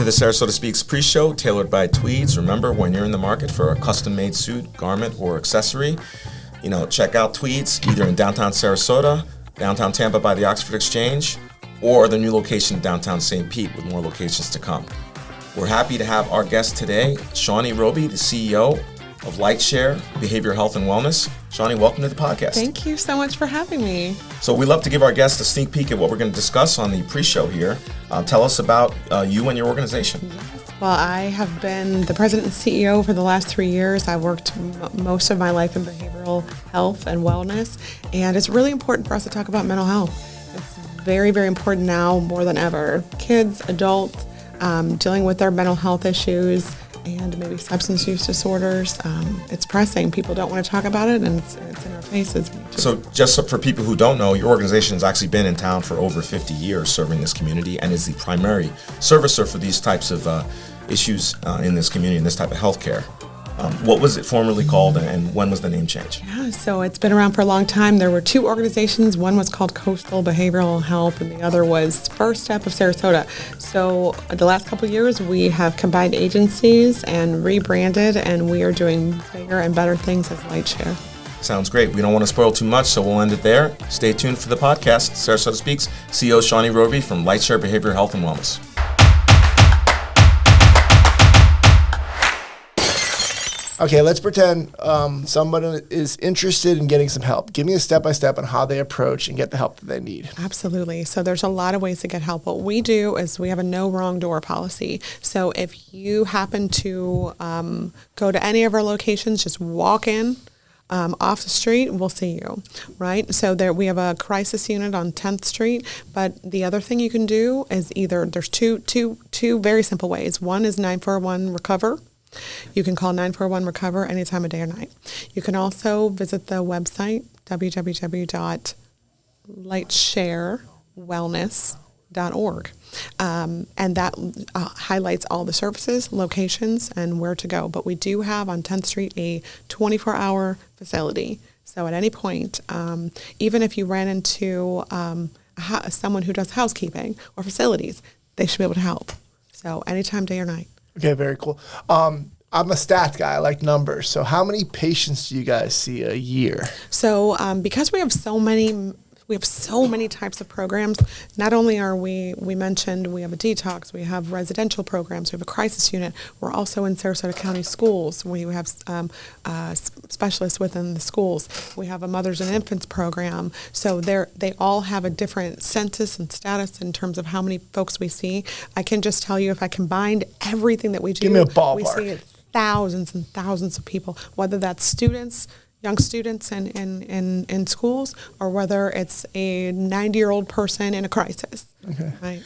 the Sarasota SpeaX Pre-Show, tailored by Tweeds. Remember, when you're in the market for a custom-made suit, garment, or accessory, check out Tweeds, either in downtown Sarasota, downtown Tampa by the Oxford Exchange, or the new location in downtown St. Pete, with more locations to come. We're happy to have our guest today, Shawny Robey, the CEO of Lightshare Behavioral Health and Wellness. Shawny, welcome to the podcast. Thank you so much for having me. So we love to give our guests a sneak peek at what we're going to discuss on the pre-show here. Tell us about you and your organization. Yes. Well, I have been the president and CEO for the last 3 years. I worked most of my life in behavioral health and wellness, and it's really important for us to talk about mental health. It's very, very important now more than ever. Kids, adults, dealing with their mental health issues and maybe substance use disorders. It's pressing. People don't want to talk about it, and it's in our faces. So just for people who don't know, your organization has actually been in town for over 50 years serving this community and is the primary servicer for these types of issues in this community and this type of healthcare. What was it formerly called, and when was the name change? Yeah, so it's been around for a long time. There were two organizations. One was called Coastal Behavioral Health, and the other was First Step of Sarasota. So the last couple of years, we have combined agencies and rebranded, and we are doing bigger and better things as Lightshare. Sounds great. We don't want to spoil too much, so we'll end it there. Stay tuned for the podcast. Sarasota SpeaX, CEO Shawny Robey from Lightshare Behavioral Health and Wellness. Okay, let's pretend someone is interested in getting some help. Give me a step-by-step on how they approach and get the help that they need. Absolutely. So there's a lot of ways to get help. What we do is we have a no wrong door policy. So if you happen to go to any of our locations, just walk in off the street, we'll see you, right? So there we have a crisis unit on 10th Street, but the other thing you can do is there's two very simple ways. One is 941 Recover. You can call 941 Recover any time of day or night. You can also visit the website, www.lightsharewellness.org. And that highlights all the services, locations, and where to go. But we do have on 10th Street a 24-hour facility. So at any point, even if you ran into someone who does housekeeping or facilities, they should be able to help. So anytime, day or night. Okay, very cool. I'm a stat guy. I like numbers. So how many patients do you guys see a year? So because we have so many types of programs, not only are we mentioned we have a detox, we have residential programs, we have a crisis unit. We're also in Sarasota County schools. We have specialists within the schools. We have a mothers and infants program. So they all have a different census and status in terms of how many folks we see. I can just tell you, if I combined everything that we do, give me a ballpark. We see thousands and thousands of people, whether that's students, young students in schools, or whether it's a 90-year-old person in a crisis. Okay. Right.